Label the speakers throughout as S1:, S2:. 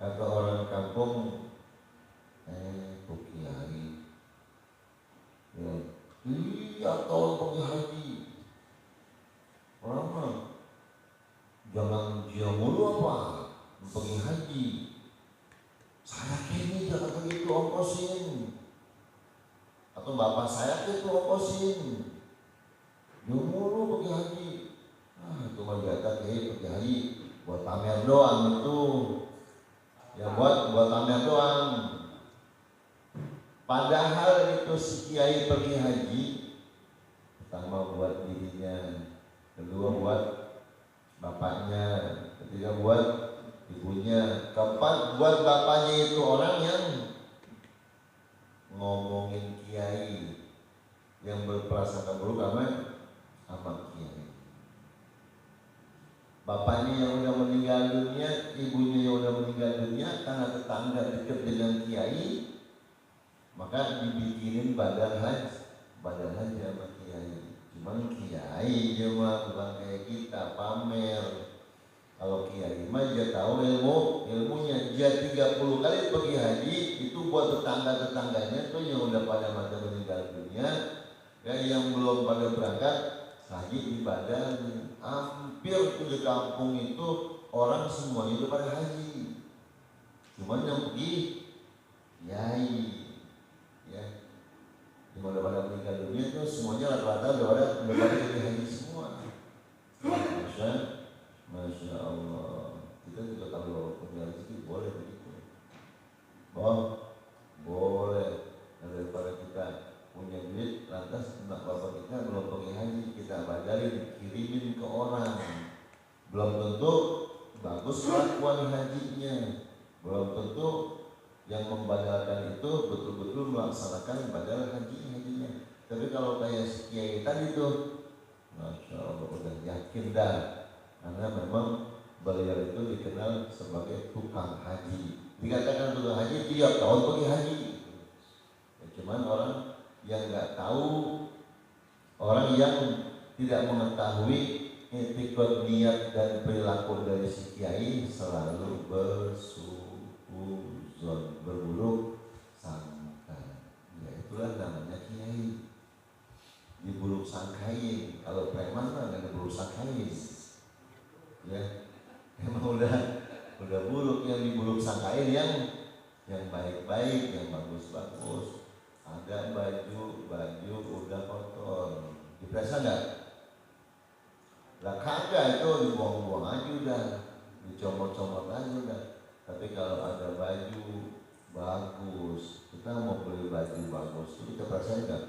S1: Kata orang kampung, Bu Kiai, ya, iya tahun pergi haji. Orang mah jangan dia mulu apa, pergi haji. Saya kini jangan begitu ongkosin. Atau bapak saya itu ongkosin. Dia mulu pergi haji. Itu mah jatah Kiai pergi haji buat pamer doang itu. Ya buat pamer doang. Padahal itu si Kiai pergi haji, pertama buat dirinya, kedua buat bapaknya, ketiga buat ibunya, keempat buat bapaknya itu orang yang ngomongin Kiai, yang berprasangka buruk sama Kiai. Bapaknya yang udah meninggal dunia, ibunya yang udah meninggal dunia, karena tetangga dekat dengan Kiai, maka dibikinin badan haji sama Kiai. Cuman Kiai dia mah bukan kayak kita pamer. Kalau Kiai mah dia tahu ilmunya. Dia 30 kali pergi haji itu buat tetangga-tetangganya tuh yang udah pada mati meninggal dunia, ya yang belum pada berangkat haji ibadah. Hampir di kampung itu orang semuanya itu pada haji. Cuman yang pergi Kiai, ya, yang udah pada meninggal dunia itu semuanya rata-rata udah pada pergi haji semua. Masya Allah. Kita juga kalau punya rezeki boleh begitu. Boleh. Daripada kita punya duit, lantas anak bapak kita belum pergi haji, kita bayarin, kirimin ke orang. Belum tentu bagus kelakuan hajinya. Belum tentu yang membadalkan itu betul-betul melaksanakan badal hajinya. Tapi kalau kayak si Kiai tadi tuh, Masya Allah udah yakin dah. Karena memang beliau itu dikenal sebagai tukang haji. Dikatakan tukang haji tiap tahun pergi haji. Ya, cuman orang yang nggak tahu, orang yang tidak mengetahui etikot niat dan perilaku dari si Kiai selalu bersuuzon, berburuk sangka. Ya itulah namanya Kiai. Diburuk sangkain. Kalau preman mah nggak diburuk sangkain. Ya, emang udah buruk. Yang diburuk sangkain yang baik-baik, yang bagus-bagus. Ada baju udah kotor, diperiksa nggak? Lah kagak, itu dibuang-buang aja udah, dicomot-comot aja udah. Tapi kalau ada baju bagus, kita mau beli baju bagus, itu kita periksa nggak?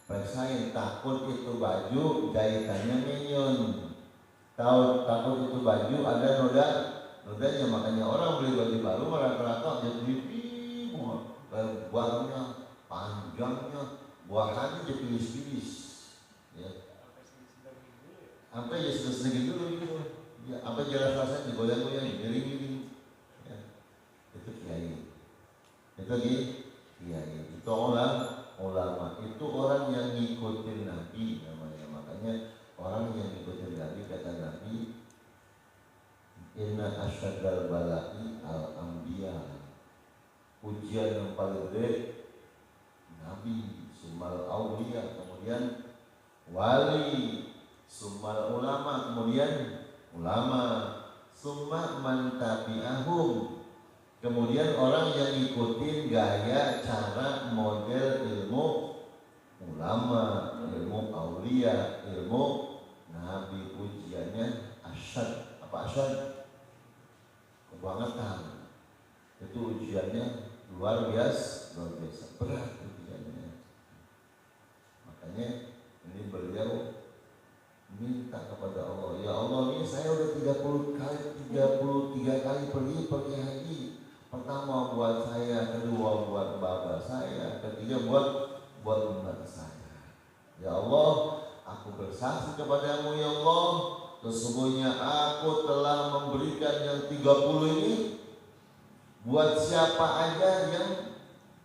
S1: Periksain, takut itu baju jahitannya minyon. Takut itu baju ada nodanya, makanya orang beli baju baru rata-rata dia beli buahnya, panjangnya, buahannya dia pilis-pilis, ya. Sampai ya sedikit dulu gitu, ya. Sampai jelas rasanya digoyang-goyang, miring-miring, ya. Itu Kiai, itu ulama, itu orang yang ngikutin Nabi namanya. Makanya orang yang ngikutin Nabi, kata Nabi, inna asyaddal bala'i al-anbiya, ujian yang paling gede Nabi, summal auliya, kemudian wali, summal ulama, kemudian ulama, summa man tabi'ahum, kemudian orang yang ngikutin gaya, cara, model ilmu ulama, ilmu aulia, ilmu Nabi. Ujiannya asyad. Apa asyad? Kebangetan. Itu ujiannya luar biasa, berat ujiannya. Makanya ini beliau minta kepada Allah, ya Allah, ini saya udah 33 kali pergi haji. Pertama buat saya, kedua buat bapak saya, ketiga buat umat saya. Ya Allah, aku bersaksi kepadamu ya Allah, sesungguhnya aku telah memberikan yang 30 ini buat siapa aja yang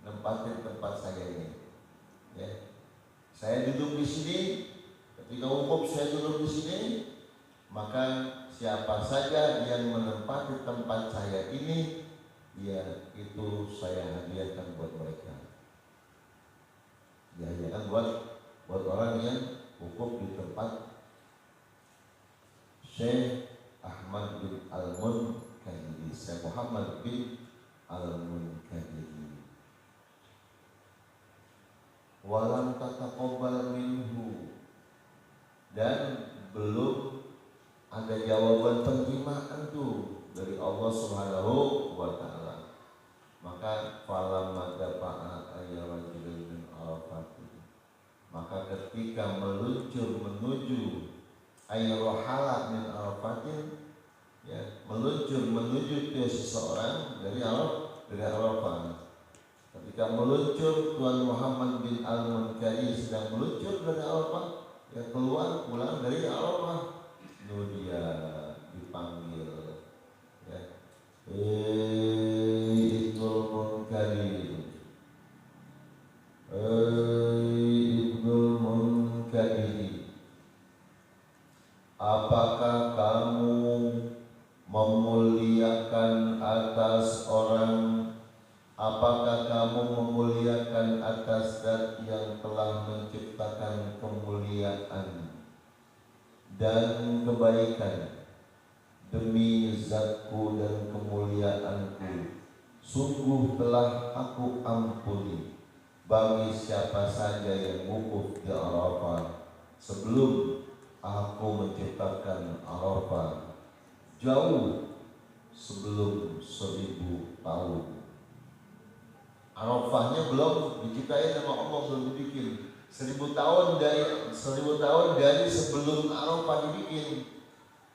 S1: nempatin tempat saya ini, ya. Saya duduk di sini, ketika wukuf saya duduk di sini, maka siapa saja yang menempati tempat saya ini, ya itu saya hadiahkan buat mereka. Dihadiahkan buat orang yang wukuf di tempat Syekh Ahmad bin Al-Munkadiri, Syekh Muhammad bin Al-Munkadiri. Walam tataqabbal minhu, dan belum ada jawaban penerimaan tuh dari Allah Subhanahu wa taala. Maka falamma dafa'a ayyarajulun min Arafat, maka ketika meluncur menuju ayyarahala min Arafatin, ya, meluncur menuju ke seseorang dari Arafah. Ketika meluncur, Tuan Muhammad bin Al-Munkadiri sedang meluncur dari Arafah, ya, pulang dari Arafah, dia dipanggil, ya, Ibnul Munkadiri, Ibnul Munkadiri, apakah kamu memuliakan atas orang, apakah kamu memuliakan atas zat yang telah menciptakan kemuliaan dan kebaikan, demi zatku dan kemuliaanku, sungguh telah aku ampuni bagi siapa saja yang wukuf di Arafah sebelum aku menciptakan Arafah, jauh sebelum 1000 tahun. Arafahnya belum diciptain sama Allah, belum dibikin. 1000 tahun dari sebelum Arafah dibikin,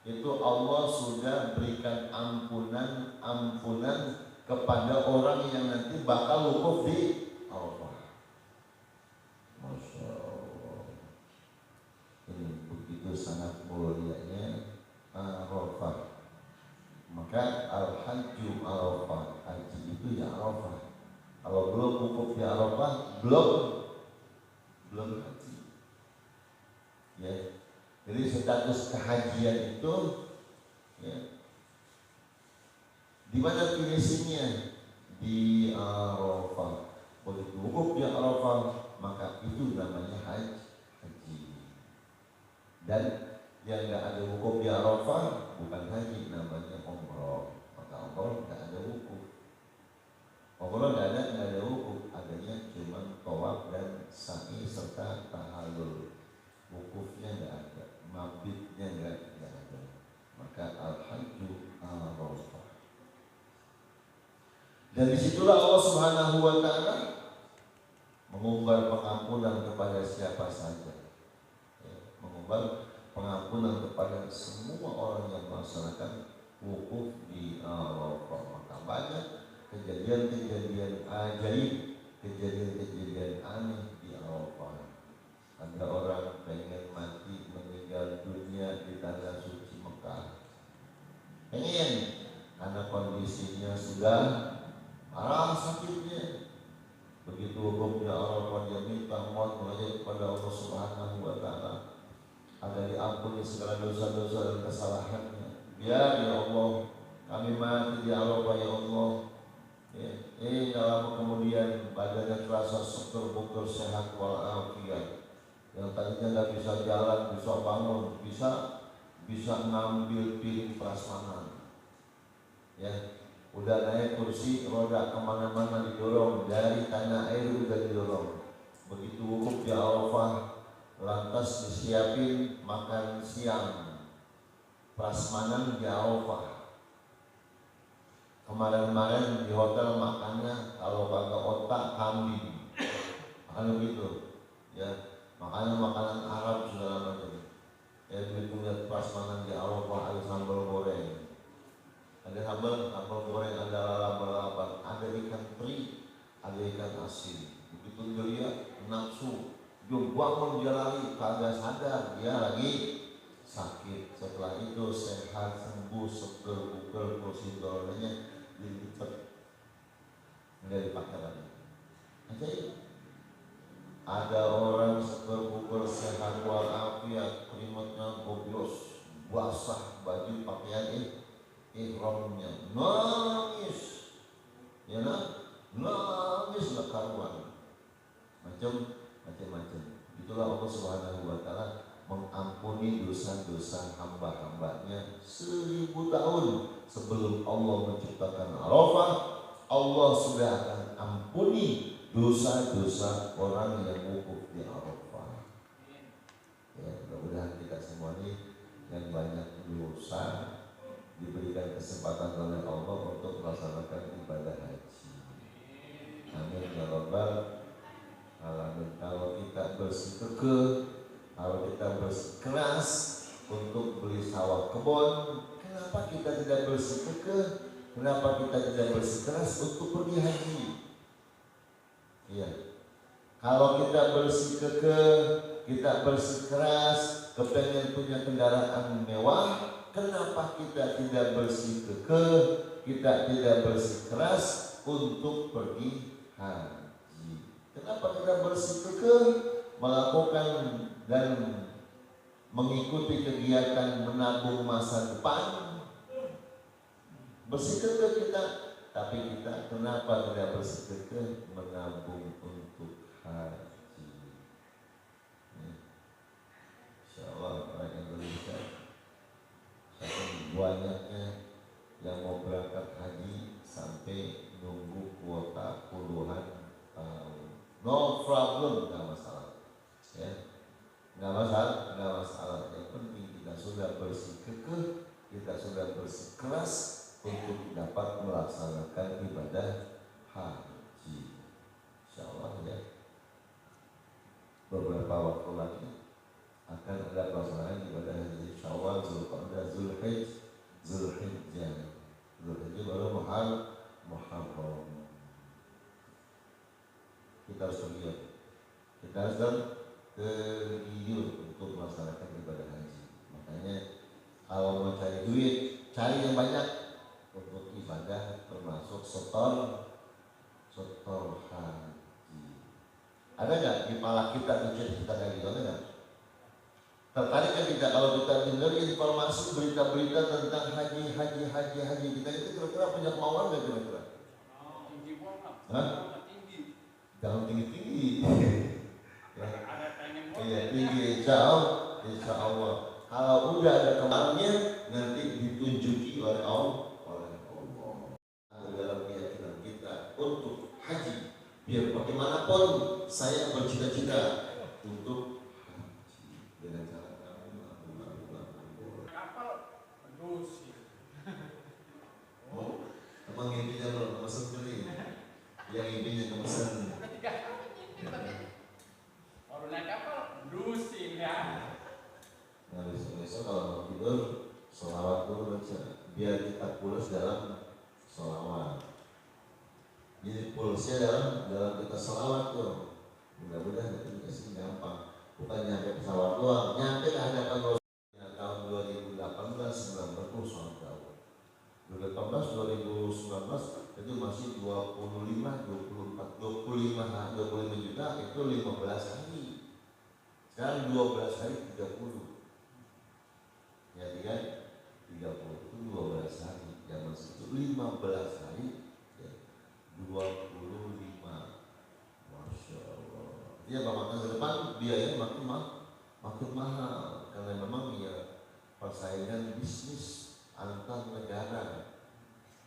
S1: itu Allah sudah berikan ampunan kepada orang yang nanti bakal wukuf di Arafah. Masya Allah, ini begitu sangat mulianya Arafah. Maka al-hajju Arafah, haji itu ya Arafah. Kalau belum wukuf di Arafah, belum haji. Ya. Jadi status kehajian itu, ya, di mana finishingnya? Di Arafah. Begitu wukuf di Arafah, maka itu namanya haji. Dan yang nggak ada wukuf di Arafah bukan haji, namanya umroh. Maka umroh nggak ada wukuf. Umroh nggak ada wukuf, adanya cuma tawaf dan sa'i serta tahallul. Wukufnya nggak ada, mabitnya nggak ada. Maka al-hajju Arafah. Dan disitulah Allah Subhanahu wa taala mengumbar pengampunan kepada siapa saja, ya, mengumbar pengampunan kepada semua orang yang melaksanakan wukuf di Arafah. Maka banyak kejadian-kejadian ajaib, kejadian-kejadian aneh di Arafah. Ada orang pengen mati meninggal dunia di tanah suci Mekah, pengen, karena kondisinya sudah parah sakitnya. Begitu wukufnya Arafah, dia minta maaf mengajar kepada Allah Subhanahu wa taala agar diampuni segala dosa-dosa dan kesalahannya. Biar ya Allah kami mati di Arafah ya Allah. Dalam kemudian badannya terasa seger-buger, sehat walafiat. Yang tadinya nggak bisa jalan, bisa bangun, bisa ngambil piring prasmanan. Ya, udah naik kursi roda kemana-mana didorong, dari tanah air udah didorong. Begitu wukuf di Arafah, lantas disiapin makan siang prasmanan di Arafah. Kemarin-kemarin di hotel makannya kalau kagak otak kambing, makan begitu, ya, makanan Arab segala macam. Ya, begitu lihat prasmanan di Arafah, ada sambal goreng, ada sambal goreng, ada lalapan, ada ikan teri, ada ikan asin. Begitu dia lihat nafsu, dia bangun, dia lari, kagak sadar dia lagi sakit. Setelah itu sehat, sembuh, seger, buger, kursi rodanya dilipat, nggak dipakai lagi. Ajaib. Ada orang seger Itulah Allah Subhanahu wa Ta'ala mengampuni dosa-dosa hamba-hambanya 1000 tahun sebelum Allah menciptakan Arafah. Allah sudah akan ampuni dosa-dosa orang yang wukuf di Arafah. Ya, mudah-mudahan kita semua ini yang banyak dosa diberikan kesempatan oleh Allah untuk melaksanakan ibadah haji. Amin ya rabbal alamin. Kalau kita bersikukuh, kalau kita bersikeras untuk beli sawah kebun, kenapa kita tidak bersikukuh? Kenapa kita tidak bersikeras untuk pergi haji? Iya. Kalau kita bersikukuh, kita bersikeras, kepengen punya kendaraan mewah, kenapa kita tidak bersikukuh, kita tidak bersikeras untuk pergi haji? Kenapa kita bersikukuh melakukan dan mengikuti kegiatan menabung masa depan? Bersikukuh kita, tapi kita kenapa tidak bersikukuh menabung untuk haji? Insya Allah orang Indonesia saking banyaknya yang mau berangkat haji sampai nunggu kuota puluhan tahun. No problem, nggak masalah, ya, nggak masalah. Yang penting kita sudah bersikukuh, kita sudah bersikeras untuk dapat melaksanakan ibadah haji. Insya Allah ya, beberapa waktu lagi akan ada pelaksanaan ibadah haji Syawal, Zulqa'dah, Zulhijjah. Zulhijjah baru Muharram. Kita harus tergiur, kita harus tergiur untuk melaksanakan ibadah haji. Makanya kalau mau cari duit, cari yang banyak untuk ibadah, termasuk setor haji. Ada nggak di kepala kita cita-cita kayak gitu? Ada nggak? Tertarik kan kita kalau kita dengar informasi berita-berita tentang haji kita itu kira-kira punya kemauan nggak kira-kira? Hah? Jangan tinggi-tinggi. Iya, tinggi, insya Allah. Kalau udah ada kemauannya, nanti ditunjuki oleh Allah. Dalam keyakinan kita untuk haji, biar bagaimanapun saya bercita-cita untuk haji dengan cara kapal terus. Oh, emang intinya belum mesen beli, yang intinya kemesan. Baru naik kapal, dusin ya. Nah besok kalau tidur, sholawat dulu baca, biar kita pulas dalam sholawat. Jadi pulsnya dalam kita sholawat tuh. Mudah-mudahan itu dikasih gampang. Bukan nyampe pesawat doang, nyampe ke hadapan Rasulullah tahun 2018, 19, sholat Daud. 2018, 2019 itu masih 25, 24, 25 juta itu 15 hari. Sekarang 12 hari 30. Ya kan? 30 itu 12 hari. Yang masih itu 15 hari ya, 25. Masya Allah. Dia makan ke depan biaya makin mahal karena memang ya persaingan bisnis antar negara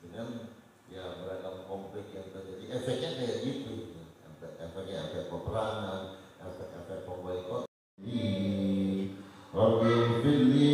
S1: dengan ya beragam konflik yang terjadi. Efeknya kayak gitu ya. Efeknya efek peperangan, efek pemboikot. Rabbil fili